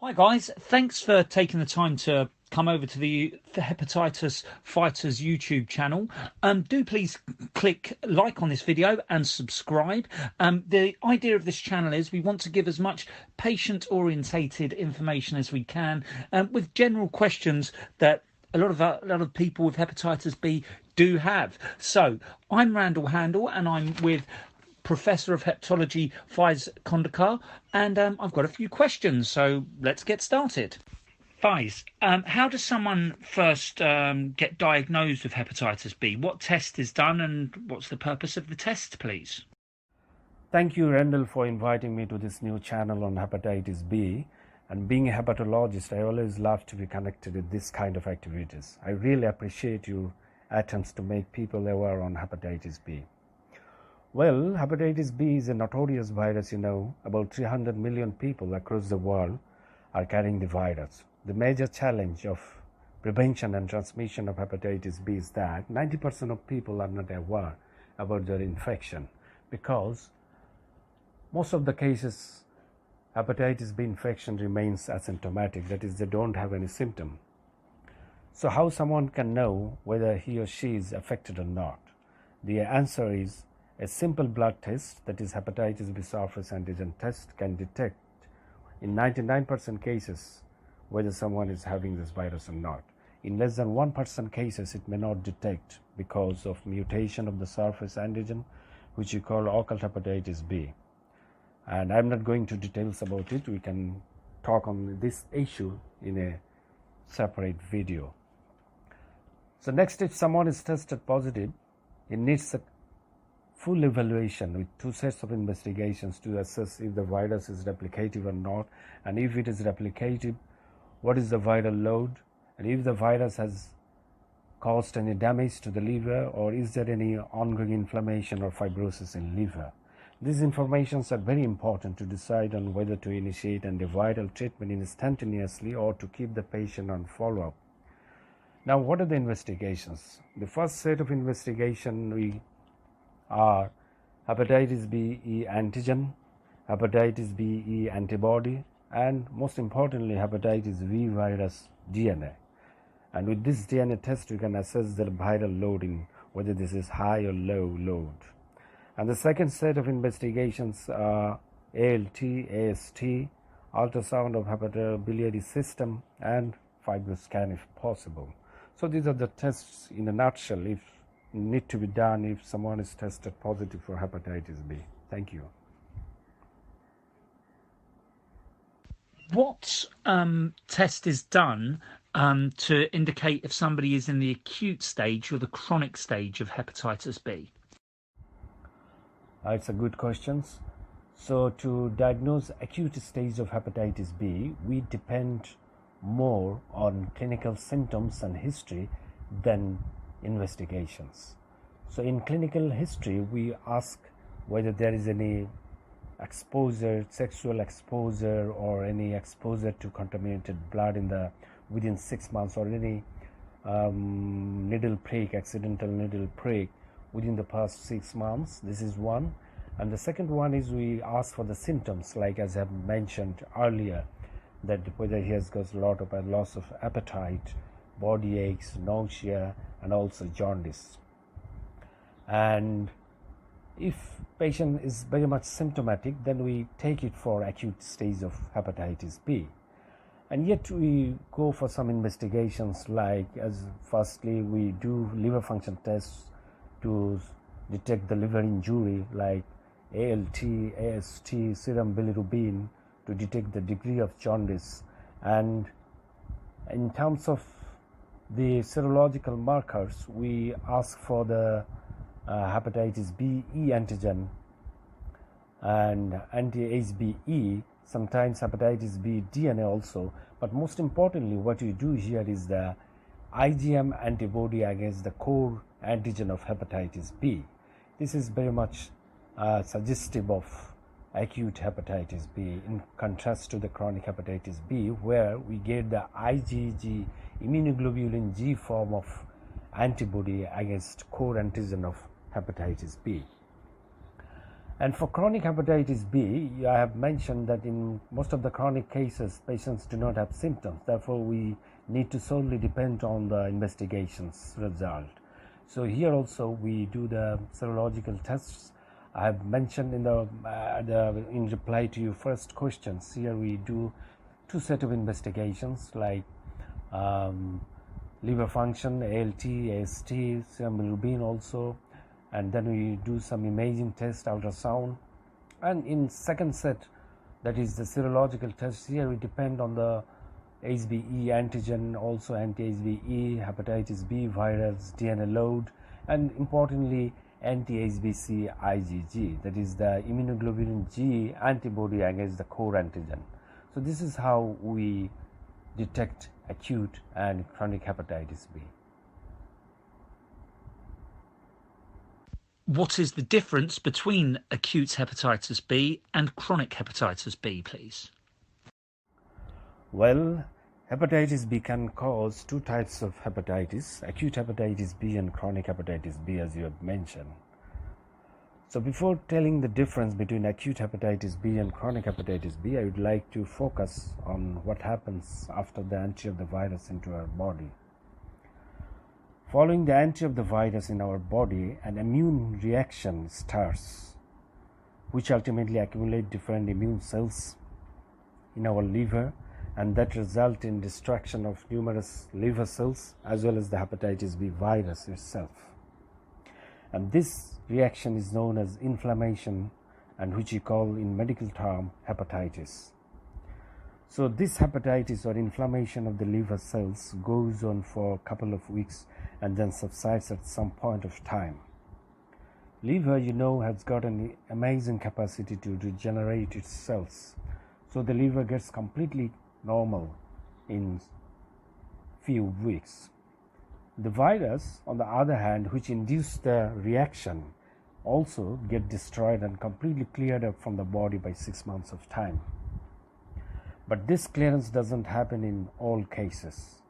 Hi guys, thanks for taking the time to come over to the Hepatitis Fighters YouTube channel. Do please click like on this video and subscribe. The idea of this channel is we want to give as much patient-orientated information as we can, with general questions that a lot of people with hepatitis B do have. So I'm Randall Handle, and I'm with Professor of Hepatology Faiz Khondakar, and I've got a few questions, so let's get started. Faiz, how does someone first get diagnosed with hepatitis B? What test is done, and what's the purpose of the test, please? Thank you, Randall, for inviting me to this new channel on hepatitis B. And being a hepatologist, I always love to be connected with this kind of activities. I really appreciate your attempts to make people aware on hepatitis B. Well, hepatitis B is a notorious virus. About 300 million people across the world are carrying the virus. The major challenge of prevention and transmission of hepatitis B is that 90% of people are not aware about their infection, because most of the cases hepatitis B infection remains asymptomatic, that is, they don't have any symptom. So how someone can know whether he or she is affected or not? The answer is a simple blood test, that is hepatitis B surface antigen test, can detect in 99% cases whether someone is having this virus or not. In less than 1% cases it may not detect because of mutation of the surface antigen, which we call occult hepatitis B. And I'm not going to details about it. We can talk on this issue in a separate video. So next, if someone is tested positive, it needs a full evaluation with 2 sets of investigations to assess if the virus is replicative or not, and if it is replicative, what is the viral load, and if the virus has caused any damage to the liver, or is there any ongoing inflammation or fibrosis in liver. These informations are very important to decide on whether to initiate a viral treatment instantaneously or to keep the patient on follow-up. Now, what are the investigations? The first set of investigation are hepatitis B antigen, hepatitis B antibody, and most importantly hepatitis V virus DNA. And with this DNA test we can assess the viral loading, whether this is high or low load. And the second set of investigations are ALT, AST, ultrasound of hepatobiliary system, and fibroscan if possible. So these are the tests in a nutshell if need to be done if someone is tested positive for hepatitis B. Thank you. What test is done to indicate if somebody is in the acute stage or the chronic stage of hepatitis B? It's a good question. So to diagnose acute stage of hepatitis B, we depend more on clinical symptoms and history than investigations. So in clinical history, we ask whether there is any exposure, sexual exposure, or any exposure to contaminated blood within 6 months, or any needle prick, accidental needle prick within the past 6 months. This is one. And the second one is we ask for the symptoms, like as I have mentioned earlier, that whether he has got a lot of loss of appetite, body aches, nausea, and also jaundice. And if patient is very much symptomatic, then we take it for acute stage of hepatitis B. And yet we go for some investigations, like as firstly we do liver function tests to detect the liver injury, like ALT, AST, serum bilirubin, to detect the degree of jaundice. And in terms of the serological markers, we ask for the hepatitis B antigen and anti-HBe, sometimes hepatitis B DNA also. But most importantly, what we do here is the IgM antibody against the core antigen of hepatitis B. This is very much suggestive of acute hepatitis B, in contrast to the chronic hepatitis B, where we get the IgG, immunoglobulin G form of antibody against core antigen of hepatitis B. And for chronic hepatitis B, I have mentioned that in most of the chronic cases, patients do not have symptoms. Therefore, we need to solely depend on the investigation's result. So here also we do the serological tests. I have mentioned in reply to your first questions, here we do two sets of investigations like liver function, ALT, AST, serum bilirubin also, and then we do some imaging test, ultrasound. And in second set, that is the serological test, here we depend on the HBe antigen, also anti-HBe, hepatitis B virus, DNA load, and importantly anti-HBc IgG, that is the immunoglobulin G antibody against the core antigen. So this is how we detect acute and chronic hepatitis B. What is the difference between acute hepatitis B and chronic hepatitis B, please? Well, hepatitis B can cause two types of hepatitis, acute hepatitis B and chronic hepatitis B, as you have mentioned. So before telling the difference between acute hepatitis B and chronic hepatitis B, I would like to focus on what happens after the entry of the virus into our body. Following the entry of the virus in our body, an immune reaction starts, which ultimately accumulate different immune cells in our liver, and that result in destruction of numerous liver cells as well as the hepatitis B virus itself. And this reaction is known as inflammation, and which we call in medical term hepatitis. So this hepatitis or inflammation of the liver cells goes on for a couple of weeks and then subsides at some point of time. Liver, has got an amazing capacity to regenerate its cells. So the liver gets completely normal in few weeks. The virus, on the other hand, which induced the reaction, also get destroyed and completely cleared up from the body by 6 months of time. But this clearance doesn't happen in all cases.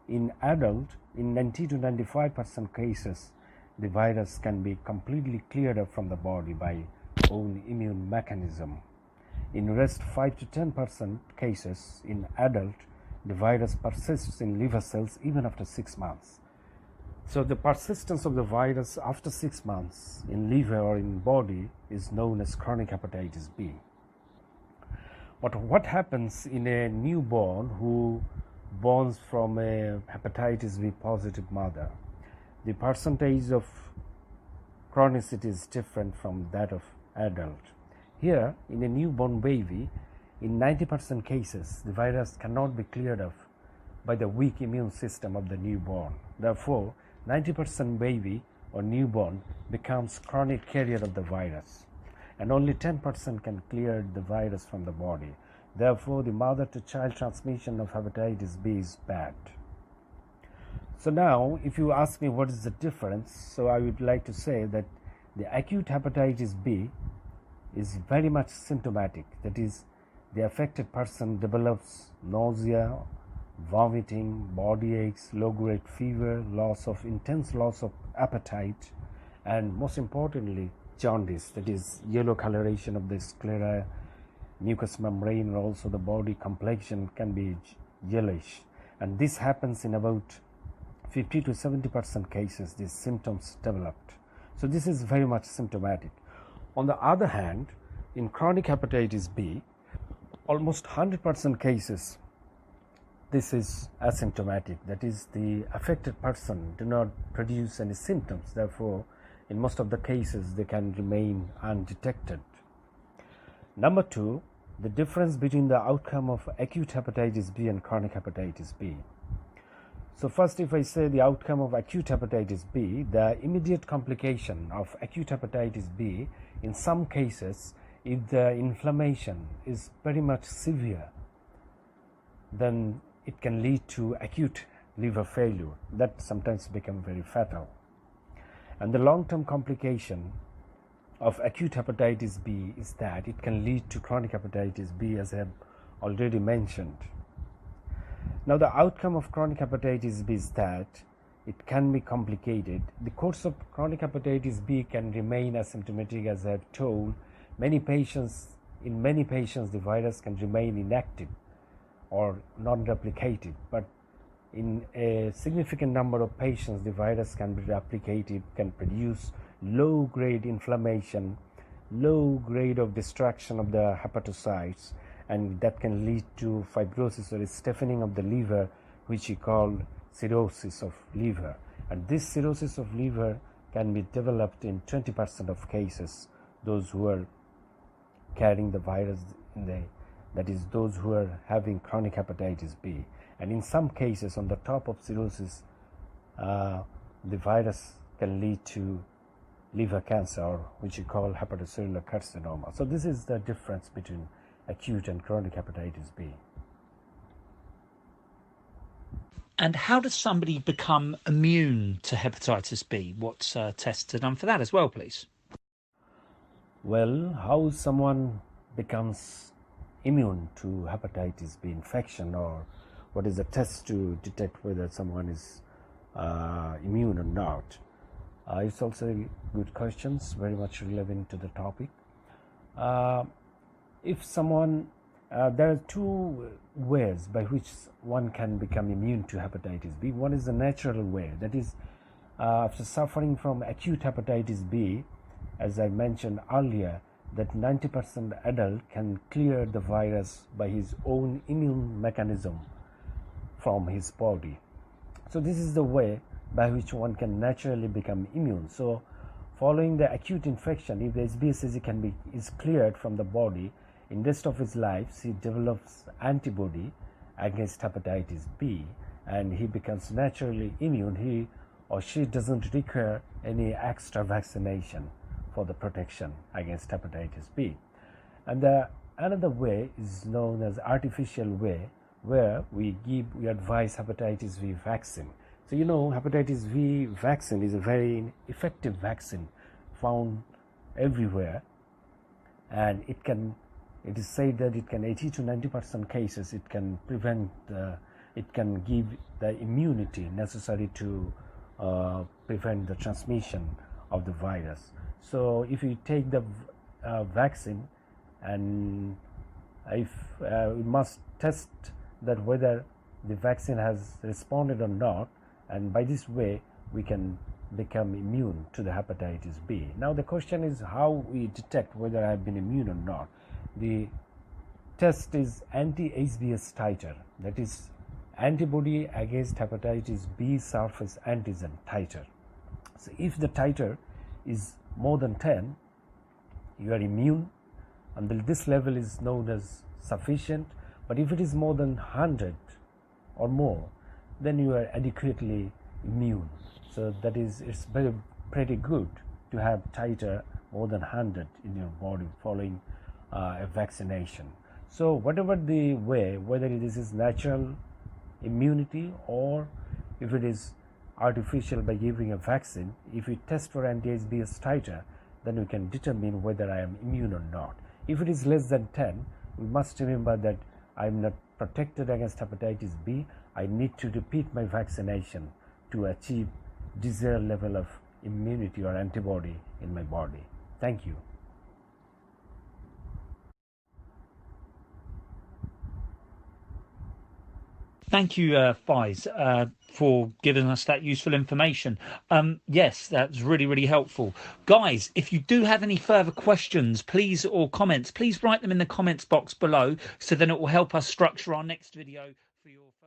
In adult, in 90 to 95% cases, the virus can be completely cleared up from the body by own immune mechanism. In rest 5 to 10% cases, in adult, the virus persists in liver cells even after 6 months. So the persistence of the virus after 6 months in liver or in body is known as chronic hepatitis B. But what happens in a newborn who born from a hepatitis B positive mother? The percentage of chronicity is different from that of adult. Here, in a newborn baby, in 90% cases, the virus cannot be cleared off by the weak immune system of the newborn. Therefore, 90% baby or newborn becomes chronic carrier of the virus, and only 10% can clear the virus from the body. Therefore, the mother-to-child transmission of hepatitis B is bad. So now, if you ask me what is the difference, so I would like to say that the acute hepatitis B is very much symptomatic. That is, the affected person develops nausea, vomiting, body aches, low-grade fever, intense loss of appetite, and most importantly, jaundice, that is yellow coloration of the sclera, mucous membrane, or also the body complexion can be yellowish. And this happens in about 50 to 70% cases, these symptoms developed. So this is very much symptomatic. On the other hand, in chronic hepatitis B, almost 100% cases, this is asymptomatic. That is, the affected person do not produce any symptoms. Therefore, in most of the cases, they can remain undetected. Number two, the difference between the outcome of acute hepatitis B and chronic hepatitis B. So first, if I say the outcome of acute hepatitis B, the immediate complication of acute hepatitis B, in some cases, if the inflammation is very much severe, then it can lead to acute liver failure that sometimes become very fatal. And the long-term complication of acute hepatitis B is that it can lead to chronic hepatitis B, as I have already mentioned. Now, the outcome of chronic hepatitis B is that it can be complicated. The course of chronic hepatitis B can remain asymptomatic, as I have told. In many patients, the virus can remain inactive or non-replicative, but in a significant number of patients, the virus can be replicated, can produce low-grade inflammation, low grade of destruction of the hepatocytes, and that can lead to fibrosis or stiffening of the liver, which we call cirrhosis of liver. And this cirrhosis of liver can be developed in 20% of cases, those who are carrying the virus that is, those who are having chronic hepatitis B. And in some cases, on the top of cirrhosis, the virus can lead to liver cancer, or which we call hepatocellular carcinoma. So this is the difference between acute and chronic hepatitis B. And how does somebody become immune to hepatitis B? What tests are done for that as well, please? Well, how someone becomes immune to hepatitis B infection, or what is the test to detect whether someone is immune or not? It's also good questions, very much relevant to the topic. If someone, there are two ways by which one can become immune to hepatitis B. One is the natural way, that is, after suffering from acute hepatitis B, as I mentioned earlier, that 90% adult can clear the virus by his own immune mechanism from his body. So this is the way by which one can naturally become immune. So following the acute infection, if the SBSAG is cleared from the body, in rest of his life he develops antibody against hepatitis B, and he becomes naturally immune. He or she doesn't require any extra vaccination for the protection against hepatitis B. And another way is known as artificial way, where we advise hepatitis V vaccine. So hepatitis V vaccine is a very effective vaccine found everywhere, and it is said that it can 80 to 90% cases it can give the immunity necessary to prevent the transmission of the virus. So if you take the vaccine, and if we must test that whether the vaccine has responded or not, and by this way we can become immune to the hepatitis B. Now the question is how we detect whether I have been immune or not. The test is anti-HBs titer, that is antibody against hepatitis B surface antigen titer. So if the titer is more than 10, you are immune, and this level is known as sufficient. But if it is more than 100 or more, then you are adequately immune. So that is, it's pretty good to have titer more than 100 in your body following a vaccination. So whatever the way, whether this is natural immunity or if it is artificial by giving a vaccine, if we test for anti-HBs titer, then we can determine whether I am immune or not. If it is less than 10, we must remember that I am not protected against hepatitis B. I need to repeat my vaccination to achieve desired level of immunity or antibody in my body. Thank you. Thank you, Faiz, for giving us that useful information. Yes, that's really, really helpful. Guys, if you do have any further questions, please, or comments, please write them in the comments box below, so then it will help us structure our next video for your further